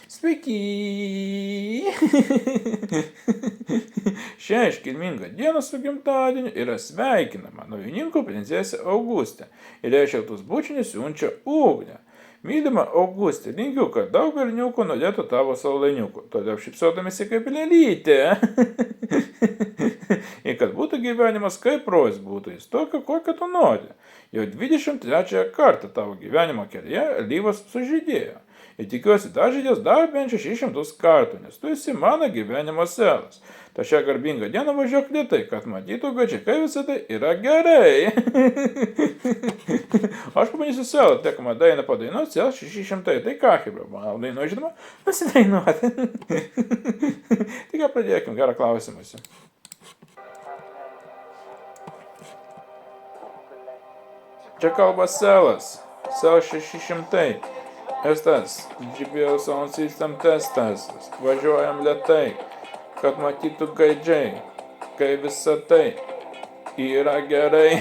Sveiki! Šią iškilmingą dieną su gimtadieniu yra sveikinama naujininkų princesė Augustė ir jai šiltus bučinius siunčia Ugnė. Mylima Augustė, linkiu, kad daug berniukų norėtų tavo saldainiukų, todėl šypsodamėsi kaip lėlytė. Ir kad būtų gyvenimas kaip rojas būtų jis tokio, kokio tu nori. Jau 23 kartą tavo gyvenimo kelyje alyvos sužydėjo. Ir tikiuosi dažydės dar bent 600 kartų, nes tu esi mano gyvenimo selas. Ta šią garbingą dieną važiuok lėtai, kad matytų gačiakai visą tai yra gerai. Aš pabandysiu selą, tekamą dainą padainuoti, selas 600. Tai ką, Hebra, man dainuoju, žinoma, pasidainuoti. Tai ką pradėkim, gerą klausimąsi. Čia kalba selas, selas 600. Estas GPS sound system testas. Važiuojam lėtai, kad matytų gaidžiai, kai visa tai yra gerai.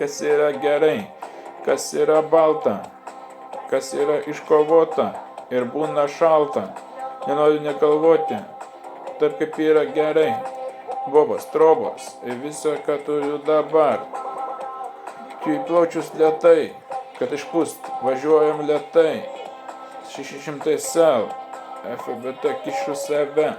Kas yra gerai, kas yra balta, kas yra iškovota ir būna šalta. Nenoriu negalvoti, taip kaip yra gerai. Bobas, trobos ir visą, ką turiu dabar. Tu įplaučius lėtai, kad išpūst, važiuojam lėtai, 600 sel, FBT kišu save,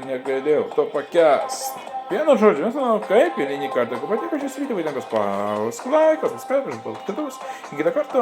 negalėjau to pakęst. Vienu žodžiu, nežinau kaip, eilinį kartą, jeigu patiko šis video, vaidinkas spausk laikas, subscribe, išbalk kitus, iki kitą kartą.